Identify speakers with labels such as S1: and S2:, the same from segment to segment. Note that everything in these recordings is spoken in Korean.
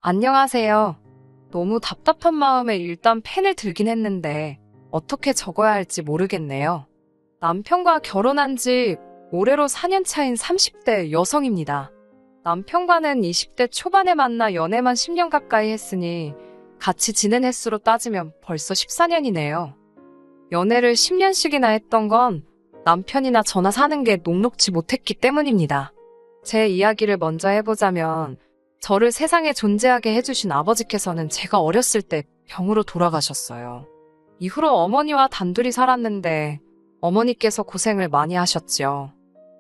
S1: 안녕하세요. 너무 답답한 마음에 일단 펜을 들긴 했는데 어떻게 적어야 할지 모르겠네요. 남편과 결혼한 지 올해로 4년 차인 30대 여성입니다. 남편과는 20대 초반에 만나 연애만 10년 가까이 했으니 같이 지낸 횟수로 따지면 벌써 14년이네요. 연애를 10년씩이나 했던 건 남편이나 저나 사는 게 녹록지 못했기 때문입니다. 제 이야기를 먼저 해보자면 저를 세상에 존재하게 해주신 아버지께서는 제가 어렸을 때 병으로 돌아가셨어요. 이후로 어머니와 단둘이 살았는데 어머니께서 고생을 많이 하셨지요.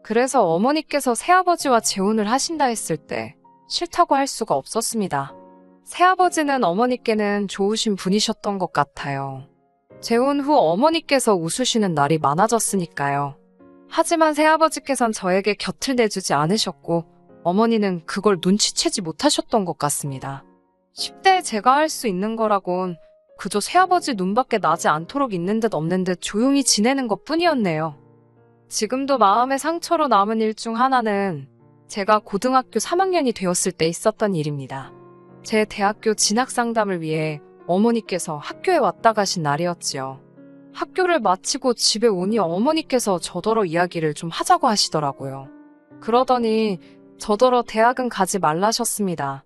S1: 그래서 어머니께서 새아버지와 재혼을 하신다 했을 때 싫다고 할 수가 없었습니다. 새아버지는 어머니께는 좋으신 분이셨던 것 같아요. 재혼 후 어머니께서 웃으시는 날이 많아졌으니까요. 하지만 새아버지께선 저에게 곁을 내주지 않으셨고 어머니는 그걸 눈치채지 못하셨던 것 같습니다. 10대에 제가 할 수 있는 거라곤 그저 새아버지 눈밖에 나지 않도록 있는 듯 없는 듯 조용히 지내는 것 뿐이었네요. 지금도 마음의 상처로 남은 일 중 하나는 제가 고등학교 3학년이 되었을 때 있었던 일입니다. 제 대학교 진학 상담을 위해 어머니께서 학교에 왔다 가신 날이었지요. 학교를 마치고 집에 오니 어머니께서 저더러 이야기를 좀 하자고 하시더라고요. 그러더니 저더러 대학은 가지 말라셨습니다.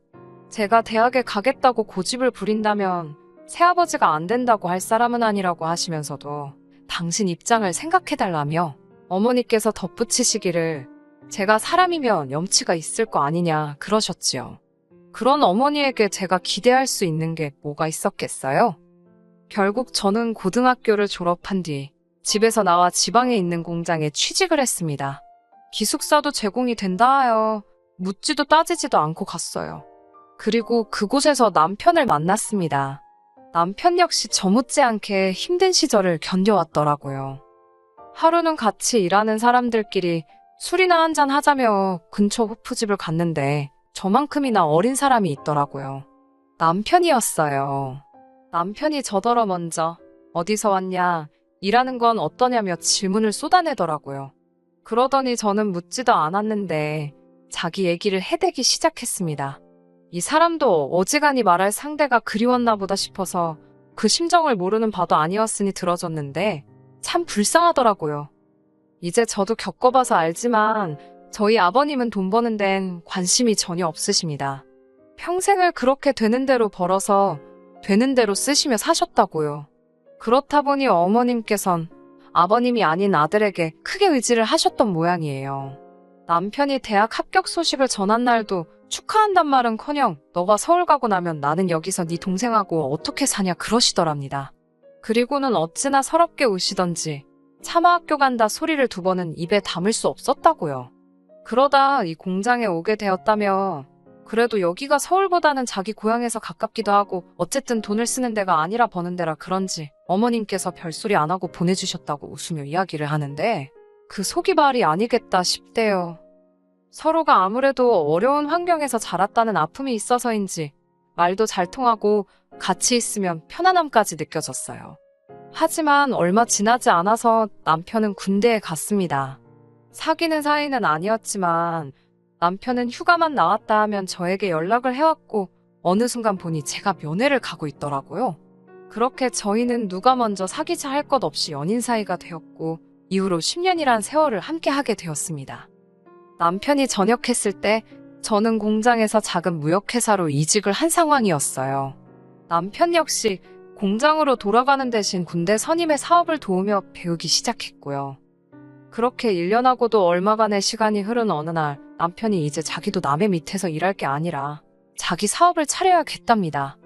S1: 제가 대학에 가겠다고 고집을 부린다면 새아버지가 안 된다고 할 사람은 아니라고 하시면서도 당신 입장을 생각해달라며 어머니께서 덧붙이시기를 제가 사람이면 염치가 있을 거 아니냐 그러셨지요. 그런 어머니에게 제가 기대할 수 있는 게 뭐가 있었겠어요? 결국 저는 고등학교를 졸업한 뒤 집에서 나와 지방에 있는 공장에 취직을 했습니다. 기숙사도 제공이 된다 하여 묻지도 따지지도 않고 갔어요. 그리고 그곳에서 남편을 만났습니다. 남편 역시 저 못지않게 힘든 시절을 견뎌왔더라고요. 하루는 같이 일하는 사람들끼리 술이나 한잔 하자며 근처 호프집을 갔는데 저만큼이나 어린 사람이 있더라고요. 남편이었어요. 남편이 저더러 먼저 어디서 왔냐, 일하는 건 어떠냐며 질문을 쏟아내더라고요. 그러더니 저는 묻지도 않았는데 자기 얘기를 해대기 시작했습니다. 이 사람도 어지간히 말할 상대가 그리웠나 보다 싶어서 그 심정을 모르는 바도 아니었으니 들어줬는데 참 불쌍하더라고요. 이제 저도 겪어봐서 알지만 저희 아버님은 돈 버는 데는 관심이 전혀 없으십니다. 평생을 그렇게 되는 대로 벌어서 되는 대로 쓰시며 사셨다고요. 그렇다 보니 어머님께선 아버님이 아닌 아들에게 크게 의지를 하셨던 모양이에요. 남편이 대학 합격 소식을 전한 날도 축하한단 말은커녕 너가 서울 가고 나면 나는 여기서 네 동생하고 어떻게 사냐 그러시더랍니다. 그리고는 어찌나 서럽게 우시던지 차마 학교 간다 소리를 두 번은 입에 담을 수 없었다고요. 그러다 이 공장에 오게 되었다며 그래도 여기가 서울보다는 자기 고향에서 가깝기도 하고 어쨌든 돈을 쓰는 데가 아니라 버는 데라 그런지 어머님께서 별소리 안 하고 보내주셨다고 웃으며 이야기를 하는데 그 속이 말이 아니겠다 싶대요. 서로가 아무래도 어려운 환경에서 자랐다는 아픔이 있어서인지 말도 잘 통하고 같이 있으면 편안함까지 느껴졌어요. 하지만 얼마 지나지 않아서 남편은 군대에 갔습니다. 사귀는 사이는 아니었지만 남편은 휴가만 나왔다 하면 저에게 연락을 해왔고 어느 순간 보니 제가 면회를 가고 있더라고요. 그렇게 저희는 누가 먼저 사귀자 할 것 없이 연인 사이가 되었고 이후로 10년이란 세월을 함께 하게 되었습니다. 남편이 전역했을 때 저는 공장에서 작은 무역회사로 이직을 한 상황이었어요. 남편 역시 공장으로 돌아가는 대신 군대 선임의 사업을 도우며 배우기 시작했고요. 그렇게 1년하고도 얼마간의 시간이 흐른 어느 날 남편이 이제 자기도 남의 밑에서 일할 게 아니라 자기 사업을 차려야겠답니다.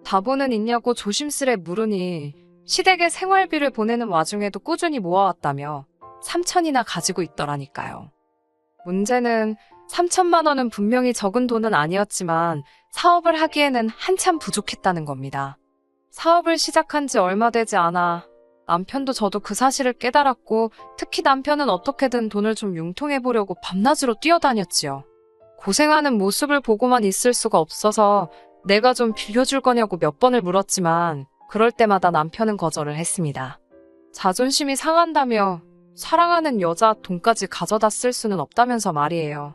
S1: 다보는 있냐고 조심스레 물으니 시댁에 생활비를 보내는 와중에도 꾸준히 모아왔다며 3천이나 가지고 있더라니까요. 문제는 3천만 원은 분명히 적은 돈은 아니었지만 사업을 하기에는 한참 부족했다는 겁니다. 사업을 시작한 지 얼마 되지 않아 남편도 저도 그 사실을 깨달았고 특히 남편은 어떻게든 돈을 좀 융통해보려고 밤낮으로 뛰어다녔지요. 고생하는 모습을 보고만 있을 수가 없어서 내가 좀 빌려줄 거냐고 몇 번을 물었지만 그럴 때마다 남편은 거절을 했습니다. 자존심이 상한다며 사랑하는 여자 돈까지 가져다 쓸 수는 없다면서 말이에요.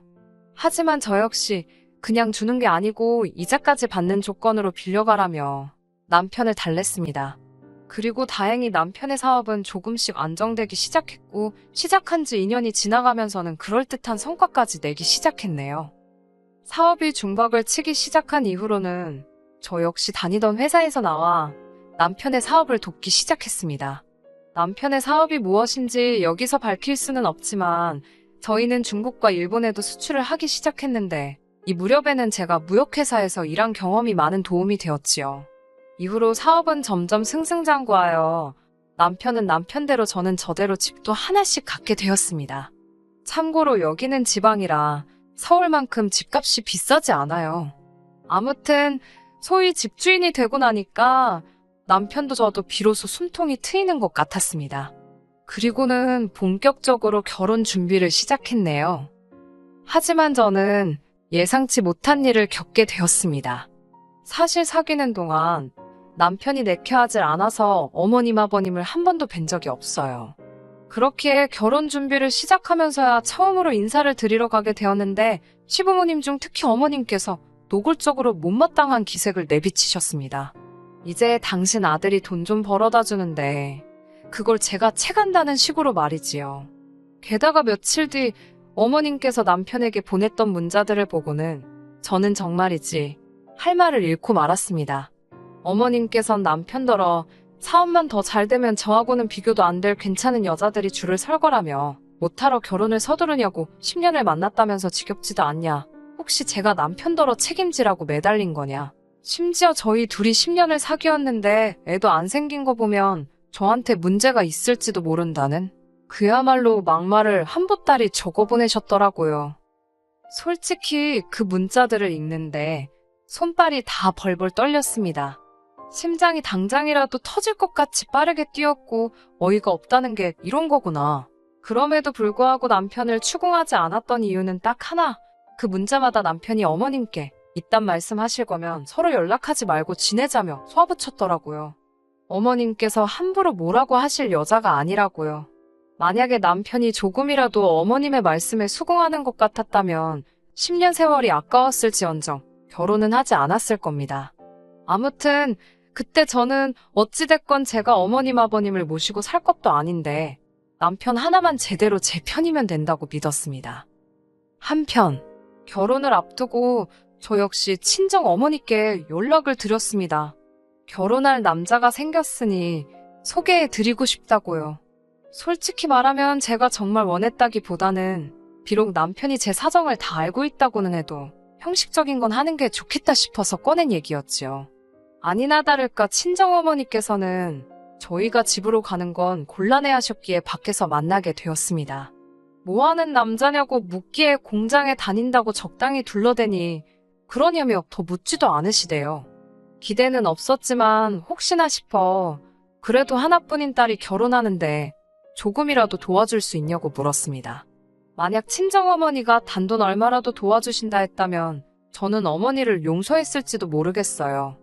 S1: 하지만 저 역시 그냥 주는 게 아니고 이자까지 받는 조건으로 빌려가라며 남편을 달랬습니다. 그리고 다행히 남편의 사업은 조금씩 안정되기 시작했고 시작한 지 2년이 지나가면서는 그럴듯한 성과까지 내기 시작했네요. 사업이 중박을 치기 시작한 이후로는 저 역시 다니던 회사에서 나와 남편의 사업을 돕기 시작했습니다. 남편의 사업이 무엇인지 여기서 밝힐 수는 없지만 저희는 중국과 일본에도 수출을 하기 시작했는데 이 무렵에는 제가 무역회사에서 일한 경험이 많은 도움이 되었지요. 이후로 사업은 점점 승승장구하여 남편은 남편대로 저는 저대로 집도 하나씩 갖게 되었습니다. 참고로 여기는 지방이라 서울만큼 집값이 비싸지 않아요. 아무튼 소위 집주인이 되고 나니까 남편도 저도 비로소 숨통이 트이는 것 같았습니다. 그리고는 본격적으로 결혼 준비를 시작했네요. 하지만 저는 예상치 못한 일을 겪게 되었습니다. 사실 사귀는 동안 남편이 내켜하질 않아서 어머님 아버님을 한 번도 뵌 적이 없어요. 그렇기에 결혼 준비를 시작하면서야 처음으로 인사를 드리러 가게 되었는데 시부모님 중 특히 어머님께서 노골적으로 못마땅한 기색을 내비치셨습니다. 이제 당신 아들이 돈 좀 벌어다 주는데 그걸 제가 채간다는 식으로 말이지요. 게다가 며칠 뒤 어머님께서 남편에게 보냈던 문자들을 보고는 저는 정말이지 할 말을 잃고 말았습니다. 어머님께선 남편더러 사업만 더 잘 되면 저하고는 비교도 안 될 괜찮은 여자들이 줄을 설 거라며 못하러 결혼을 서두르냐고 10년을 만났다면서 지겹지도 않냐. 혹시 제가 남편더러 책임지라고 매달린 거냐. 심지어 저희 둘이 10년을 사귀었는데 애도 안 생긴 거 보면 저한테 문제가 있을지도 모른다는 그야말로 막말을 한 보따리 적어보내셨더라고요. 솔직히 그 문자들을 읽는데 손발이 다 벌벌 떨렸습니다. 심장이 당장이라도 터질 것 같이 빠르게 뛰었고 어이가 없다는 게 이런 거구나. 그럼에도 불구하고 남편을 추궁하지 않았던 이유는 딱 하나. 그 문자마다 남편이 어머님께 이딴 말씀하실 거면 서로 연락하지 말고 지내자며 쏘아붙였더라고요. 어머님께서 함부로 뭐라고 하실 여자가 아니라고요. 만약에 남편이 조금이라도 어머님의 말씀에 수긍하는 것 같았다면 10년 세월이 아까웠을지언정 결혼은 하지 않았을 겁니다. 아무튼 그때 저는 어찌됐건 제가 어머님 아버님을 모시고 살 것도 아닌데 남편 하나만 제대로 제 편이면 된다고 믿었습니다. 한편 결혼을 앞두고 저 역시 친정 어머니께 연락을 드렸습니다. 결혼할 남자가 생겼으니 소개해드리고 싶다고요. 솔직히 말하면 제가 정말 원했다기보다는 비록 남편이 제 사정을 다 알고 있다고는 해도 형식적인 건 하는 게 좋겠다 싶어서 꺼낸 얘기였지요. 아니나 다를까 친정어머니께서는 저희가 집으로 가는 건 곤란해하셨기에 밖에서 만나게 되었습니다. 뭐하는 남자냐고 묻기에 공장에 다닌다고 적당히 둘러대니 그러냐며 더 묻지도 않으시대요. 기대는 없었지만 혹시나 싶어 그래도 하나뿐인 딸이 결혼하는데 조금이라도 도와줄 수 있냐고 물었습니다. 만약 친정어머니가 단돈 얼마라도 도와주신다 했다면 저는 어머니를 용서했을지도 모르겠어요.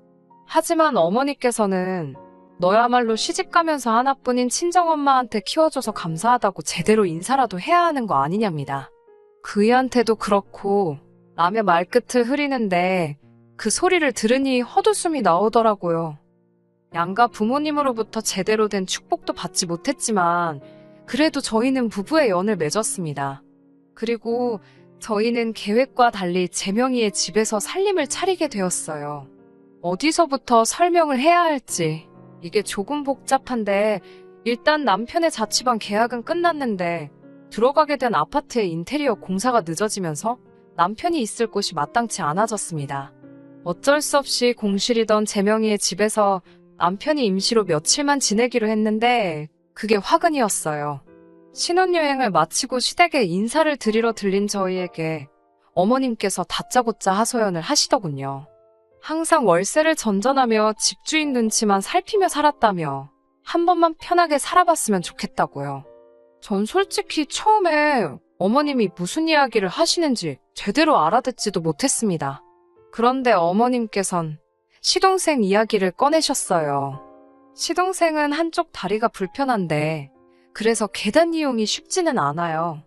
S1: 하지만 어머니께서는 너야말로 시집가면서 하나뿐인 친정엄마한테 키워줘서 감사하다고 제대로 인사라도 해야 하는 거 아니냐입니다. 그이한테도 그렇고 라며 말끝을 흐리는데 그 소리를 들으니 헛웃음이 나오더라고요. 양가 부모님으로부터 제대로 된 축복도 받지 못했지만 그래도 저희는 부부의 연을 맺었습니다. 그리고 저희는 계획과 달리 제 명의의 집에서 살림을 차리게 되었어요. 어디서부터 설명을 해야 할지 이게 조금 복잡한데 일단 남편의 자취방 계약은 끝났는데 들어가게 된 아파트의 인테리어 공사가 늦어지면서 남편이 있을 곳이 마땅치 않아졌습니다. 어쩔 수 없이 공실이던 제 명의의 집에서 남편이 임시로 며칠만 지내기로 했는데 그게 화근이었어요. 신혼여행을 마치고 시댁에 인사를 드리러 들린 저희에게 어머님께서 다짜고짜 하소연을 하시더군요. 항상 월세를 전전하며 집주인 눈치만 살피며 살았다며 한 번만 편하게 살아봤으면 좋겠다고요. 전 솔직히 처음에 어머님이 무슨 이야기를 하시는지 제대로 알아듣지도 못했습니다. 그런데 어머님께선 시동생 이야기를 꺼내셨어요. 시동생은 한쪽 다리가 불편한데 그래서 계단 이용이 쉽지는 않아요.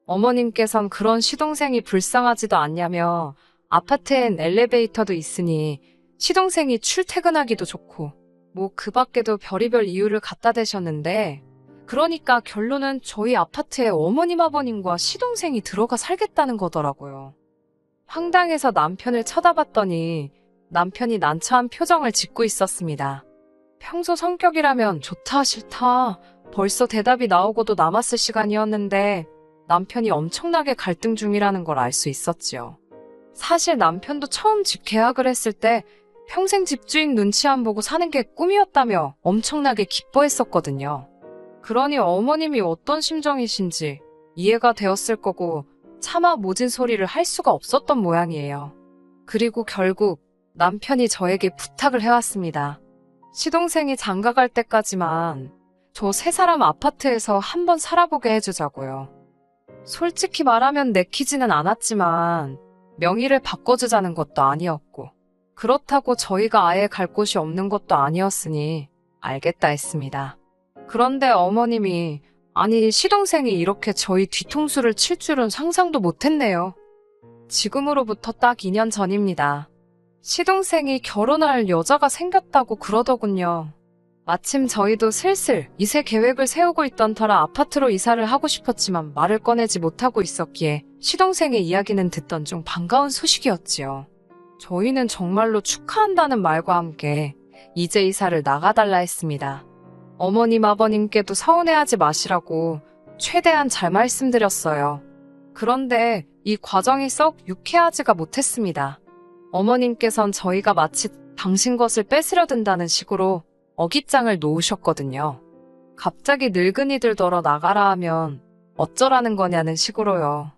S1: 어머님께선 그런 시동생이 불쌍하지도 않냐며 아파트엔 엘리베이터도 있으니 시동생이 출퇴근하기도 좋고 뭐 그 밖에도 별의별 이유를 갖다 대셨는데 그러니까 결론은 저희 아파트에 어머님 아버님과 시동생이 들어가 살겠다는 거더라고요. 황당해서 남편을 쳐다봤더니 남편이 난처한 표정을 짓고 있었습니다. 평소 성격이라면 좋다 싫다 벌써 대답이 나오고도 남았을 시간이었는데 남편이 엄청나게 갈등 중이라는 걸 알 수 있었지요. 사실 남편도 처음 집 계약을 했을 때 평생 집주인 눈치 안 보고 사는 게 꿈이었다며 엄청나게 기뻐했었거든요. 그러니 어머님이 어떤 심정이신지 이해가 되었을 거고 차마 모진 소리를 할 수가 없었던 모양이에요. 그리고 결국 남편이 저에게 부탁을 해왔습니다. 시동생이 장가갈 때까지만 저 세 사람 아파트에서 한번 살아보게 해주자고요. 솔직히 말하면 내키지는 않았지만 명의를 바꿔주자는 것도 아니었고 그렇다고 저희가 아예 갈 곳이 없는 것도 아니었으니 알겠다 했습니다. 그런데 어머님이 아니 시동생이 이렇게 저희 뒤통수를 칠 줄은 상상도 못했네요. 지금으로부터 딱 2년 전입니다. 시동생이 결혼할 여자가 생겼다고 그러더군요. 마침 저희도 슬슬 이세 계획을 세우고 있던 터라 아파트로 이사를 하고 싶었지만 말을 꺼내지 못하고 있었기에 시동생의 이야기는 듣던 중 반가운 소식이었지요. 저희는 정말로 축하한다는 말과 함께 이제 이사를 나가달라 했습니다. 어머님 아버님께도 서운해하지 마시라고 최대한 잘 말씀드렸어요. 그런데 이 과정이 썩 유쾌하지가 못했습니다. 어머님께선 저희가 마치 당신 것을 뺏으려 든다는 식으로 어깃장을 놓으셨거든요. 갑자기 늙은이들더러 나가라 하면 어쩌라는 거냐는 식으로요.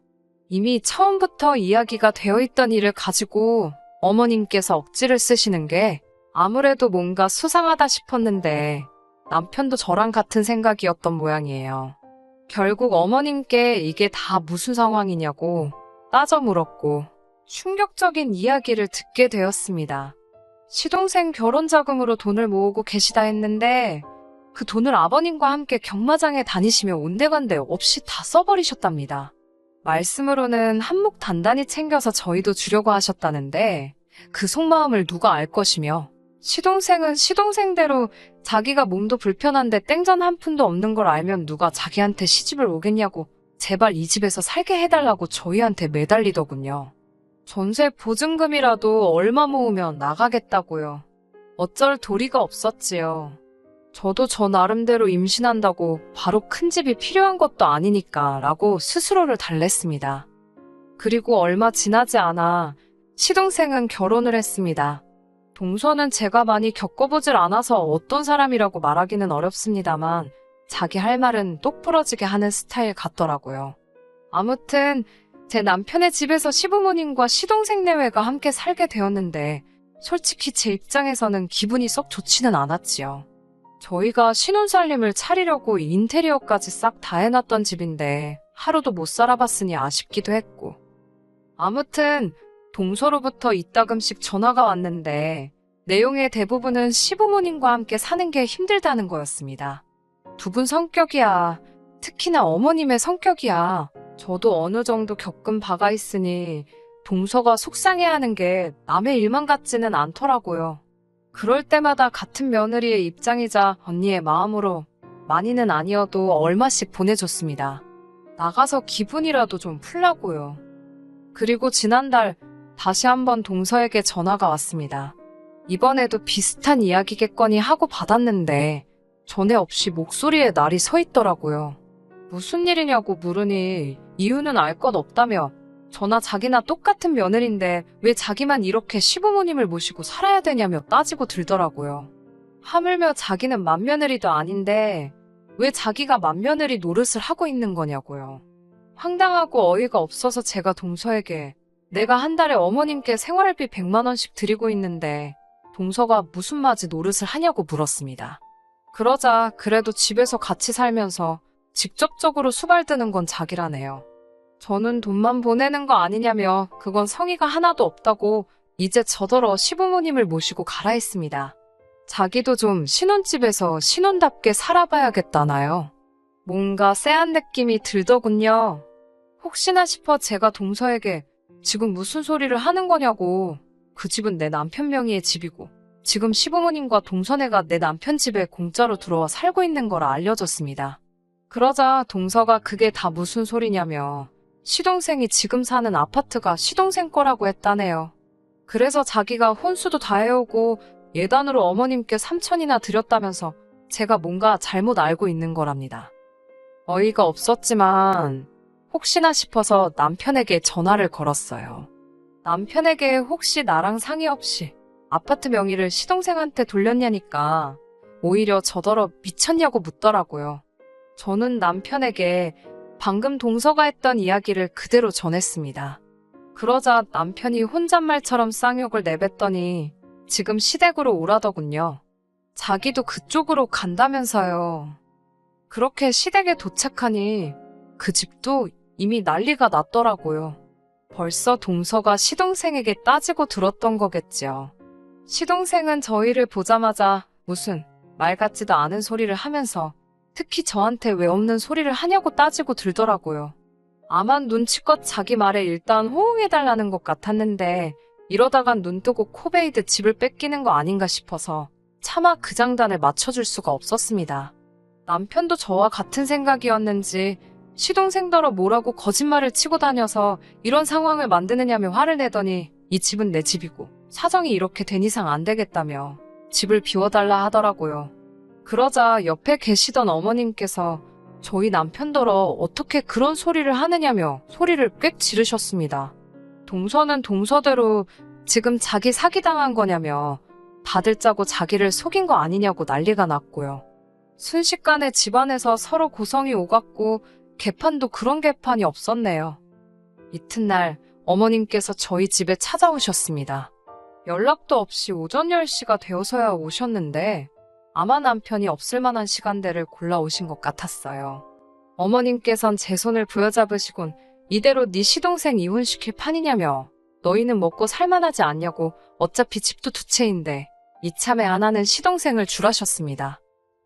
S1: 이미 처음부터 이야기가 되어 있던 일을 가지고 어머님께서 억지를 쓰시는 게 아무래도 뭔가 수상하다 싶었는데 남편도 저랑 같은 생각이었던 모양이에요. 결국 어머님께 이게 다 무슨 상황이냐고 따져 물었고 충격적인 이야기를 듣게 되었습니다. 시동생 결혼 자금으로 돈을 모으고 계시다 했는데 그 돈을 아버님과 함께 경마장에 다니시며 온데간데 없이 다 써버리셨답니다. 말씀으로는 한몫 단단히 챙겨서 저희도 주려고 하셨다는데 그 속마음을 누가 알 것이며 시동생은 시동생대로 자기가 몸도 불편한데 땡전 한 푼도 없는 걸 알면 누가 자기한테 시집을 오겠냐고 제발 이 집에서 살게 해달라고 저희한테 매달리더군요. 전세 보증금이라도 얼마 모으면 나가겠다고요. 어쩔 도리가 없었지요. 저도 저 나름대로 임신한다고 바로 큰 집이 필요한 것도 아니니까 라고 스스로를 달랬습니다. 그리고 얼마 지나지 않아 시동생은 결혼을 했습니다. 동서는 제가 많이 겪어보질 않아서 어떤 사람이라고 말하기는 어렵습니다만 자기 할 말은 똑부러지게 하는 스타일 같더라고요. 아무튼 제 남편의 집에서 시부모님과 시동생 내외가 함께 살게 되었는데 솔직히 제 입장에서는 기분이 썩 좋지는 않았지요. 저희가 신혼살림을 차리려고 인테리어까지 싹 다 해놨던 집인데 하루도 못 살아봤으니 아쉽기도 했고 아무튼 동서로부터 이따금씩 전화가 왔는데 내용의 대부분은 시부모님과 함께 사는 게 힘들다는 거였습니다. 두 분 성격이야. 특히나 어머님의 성격이야. 저도 어느 정도 겪은 바가 있으니 동서가 속상해하는 게 남의 일만 같지는 않더라고요. 그럴 때마다 같은 며느리의 입장이자 언니의 마음으로 많이는 아니어도 얼마씩 보내줬습니다. 나가서 기분이라도 좀 풀라고요. 그리고 지난달 다시 한번 동서에게 전화가 왔습니다. 이번에도 비슷한 이야기겠거니 하고 받았는데 전에 없이 목소리에 날이 서 있더라고요. 무슨 일이냐고 물으니 이유는 알 것 없다며 저나 자기나 똑같은 며느리인데 왜 자기만 이렇게 시부모님을 모시고 살아야 되냐며 따지고 들더라고요. 하물며 자기는 맏며느리도 아닌데 왜 자기가 맏며느리 노릇을 하고 있는 거냐고요. 황당하고 어이가 없어서 제가 동서에게 내가 한 달에 어머님께 생활비 100만 원씩 드리고 있는데 동서가 무슨 맞이 노릇을 하냐고 물었습니다. 그러자 그래도 집에서 같이 살면서 직접적으로 수발드는 건 자기라네요. 저는 돈만 보내는 거 아니냐며 그건 성의가 하나도 없다고 이제 저더러 시부모님을 모시고 가라 했습니다. 자기도 좀 신혼집에서 신혼답게 살아봐야겠다나요. 뭔가 쎄한 느낌이 들더군요. 혹시나 싶어 제가 동서에게 지금 무슨 소리를 하는 거냐고. 그 집은 내 남편 명의의 집이고 지금 시부모님과 동서네가 내 남편 집에 공짜로 들어와 살고 있는 거라 알려줬습니다. 그러자 동서가 그게 다 무슨 소리냐며 시동생이 지금 사는 아파트가 시동생 거라고 했다네요. 그래서 자기가 혼수도 다 해오고 예단으로 어머님께 3천이나 드렸다면서 제가 뭔가 잘못 알고 있는 거랍니다. 어이가 없었지만 혹시나 싶어서 남편에게 전화를 걸었어요. 남편에게 혹시 나랑 상의 없이 아파트 명의를 시동생한테 돌렸냐니까 오히려 저더러 미쳤냐고 묻더라고요. 저는 남편에게 방금 동서가 했던 이야기를 그대로 전했습니다. 그러자 남편이 혼잣말처럼 쌍욕을 내뱉더니 지금 시댁으로 오라더군요. 자기도 그쪽으로 간다면서요. 그렇게 시댁에 도착하니 그 집도 이미 난리가 났더라고요. 벌써 동서가 시동생에게 따지고 들었던 거겠지요. 시동생은 저희를 보자마자 무슨 말 같지도 않은 소리를 하면서 특히 저한테 왜 없는 소리를 하냐고 따지고 들더라고요. 아마 눈치껏 자기 말에 일단 호응해달라는 것 같았는데 이러다간 눈 뜨고 코 베이듯 집을 뺏기는 거 아닌가 싶어서 차마 그 장단을 맞춰줄 수가 없었습니다. 남편도 저와 같은 생각이었는지 시동생더러 뭐라고 거짓말을 치고 다녀서 이런 상황을 만드느냐며 화를 내더니 이 집은 내 집이고 사정이 이렇게 된 이상 안 되겠다며 집을 비워달라 하더라고요. 그러자 옆에 계시던 어머님께서 저희 남편더러 어떻게 그런 소리를 하느냐며 소리를 꽥 지르셨습니다. 동서는 동서대로 지금 자기 사기당한 거냐며 다들 짜고 자기를 속인 거 아니냐고 난리가 났고요. 순식간에 집안에서 서로 고성이 오갔고 개판도 그런 개판이 없었네요. 이튿날 어머님께서 저희 집에 찾아오셨습니다. 연락도 없이 오전 10시가 되어서야 오셨는데 아마 남편이 없을 만한 시간대를 골라 오신 것 같았어요. 어머님께선 제 손을 부여잡으시곤 이대로 네 시동생 이혼시킬 판이냐며 너희는 먹고 살만하지 않냐고 어차피 집도 두 채인데 이참에 안 하는 시동생을 줄하셨습니다.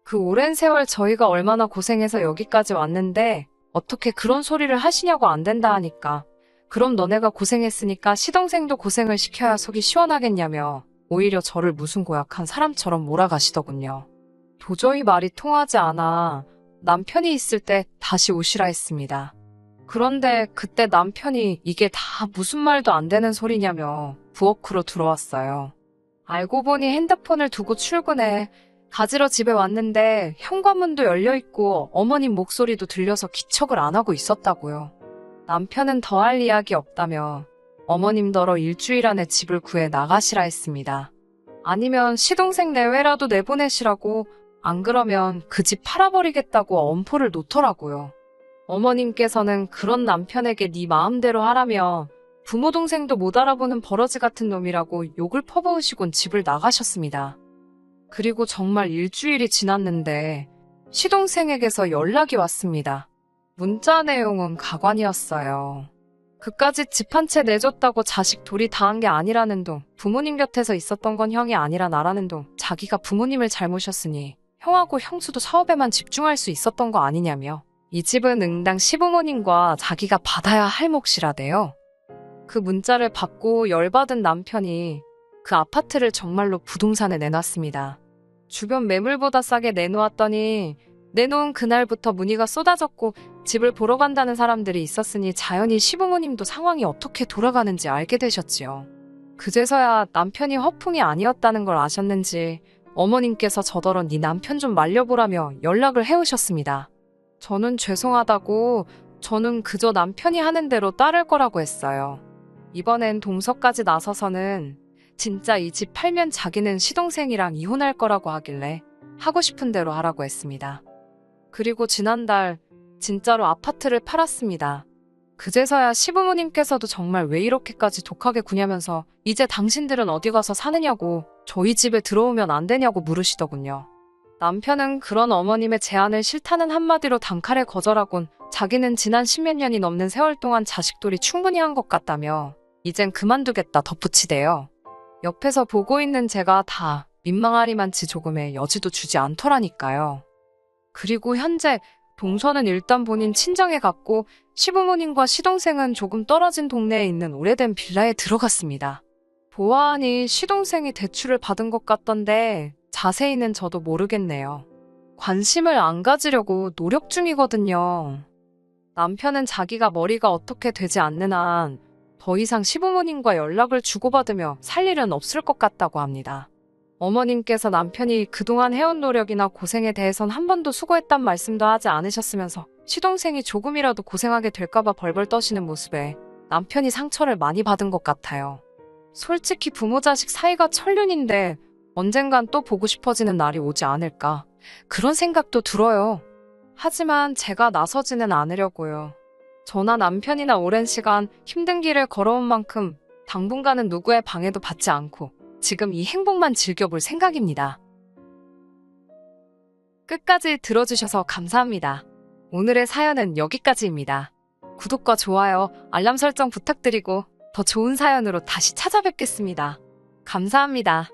S1: 그 오랜 세월 저희가 얼마나 고생해서 여기까지 왔는데 어떻게 그런 소리를 하시냐고 안 된다 하니까 그럼 너네가 고생했으니까 시동생도 고생을 시켜야 속이 시원하겠냐며 오히려 저를 무슨 고약한 사람처럼 몰아가시더군요. 도저히 말이 통하지 않아 남편이 있을 때 다시 오시라 했습니다. 그런데 그때 남편이 이게 다 무슨 말도 안 되는 소리냐며 부엌으로 들어왔어요. 알고 보니 핸드폰을 두고 출근해 가지러 집에 왔는데 현관문도 열려있고 어머님 목소리도 들려서 기척을 안 하고 있었다고요. 남편은 더할 이야기 없다며 어머님더러 일주일 안에 집을 구해 나가시라 했습니다. 아니면 시동생 내외라도 내보내시라고 안 그러면 그 집 팔아버리겠다고 엄포를 놓더라고요. 어머님께서는 그런 남편에게 네 마음대로 하라며 부모 동생도 못 알아보는 버러지 같은 놈이라고 욕을 퍼부으시곤 집을 나가셨습니다. 그리고 정말 일주일이 지났는데 시동생에게서 연락이 왔습니다. 문자 내용은 가관이었어요. 그까짓 집 한 채 내줬다고 자식 돌이 당한 게 아니라는 둥, 부모님 곁에서 있었던 건 형이 아니라 나라는 둥, 자기가 부모님을 잘 모셨으니 형하고 형수도 사업에만 집중할 수 있었던 거 아니냐며 이 집은 응당 시부모님과 자기가 받아야 할 몫이라대요. 그 문자를 받고 열받은 남편이 그 아파트를 정말로 부동산에 내놨습니다. 주변 매물보다 싸게 내놓았더니 내놓은 그날부터 문의가 쏟아졌고 집을 보러 간다는 사람들이 있었으니 자연히 시부모님도 상황이 어떻게 돌아가는지 알게 되셨지요. 그제서야 남편이 허풍이 아니었다는 걸 아셨는지 어머님께서 저더러 네 남편 좀 말려보라며 연락을 해오셨습니다. 저는 죄송하다고 저는 그저 남편이 하는 대로 따를 거라고 했어요. 이번엔 동서까지 나서서는 진짜 이 집 팔면 자기는 시동생이랑 이혼할 거라고 하길래 하고 싶은 대로 하라고 했습니다. 그리고 지난달 진짜로 아파트를 팔았습니다. 그제서야 시부모님께서도 정말 왜 이렇게까지 독하게 구냐면서 이제 당신들은 어디 가서 사느냐고 저희 집에 들어오면 안 되냐고 물으시더군요. 남편은 그런 어머님의 제안을 싫다는 한마디로 단칼에 거절하곤 자기는 지난 10몇 년이 넘는 세월 동안 자식돌이 충분히 한 것 같다며 이젠 그만두겠다 덧붙이대요. 옆에서 보고 있는 제가 다 민망하리만치 조금의 여지도 주지 않더라니까요. 그리고 현재 동서는 일단 본인 친정에 갔고 시부모님과 시동생은 조금 떨어진 동네에 있는 오래된 빌라에 들어갔습니다. 보아하니 시동생이 대출을 받은 것 같던데 자세히는 저도 모르겠네요. 관심을 안 가지려고 노력 중이거든요. 남편은 자기가 머리가 어떻게 되지 않는 한 더 이상 시부모님과 연락을 주고받으며 살 일은 없을 것 같다고 합니다. 어머님께서 남편이 그동안 해온 노력이나 고생에 대해선 한 번도 수고했단 말씀도 하지 않으셨으면서 시동생이 조금이라도 고생하게 될까봐 벌벌 떠시는 모습에 남편이 상처를 많이 받은 것 같아요. 솔직히 부모 자식 사이가 천륜인데 언젠간 또 보고 싶어지는 날이 오지 않을까 그런 생각도 들어요. 하지만 제가 나서지는 않으려고요. 저나 남편이나 오랜 시간 힘든 길을 걸어온 만큼 당분간은 누구의 방해도 받지 않고 지금 이 행복만 즐겨볼 생각입니다. 끝까지 들어주셔서 감사합니다. 오늘의 사연은 여기까지입니다. 구독과 좋아요, 알람 설정 부탁드리고 더 좋은 사연으로 다시 찾아뵙겠습니다. 감사합니다.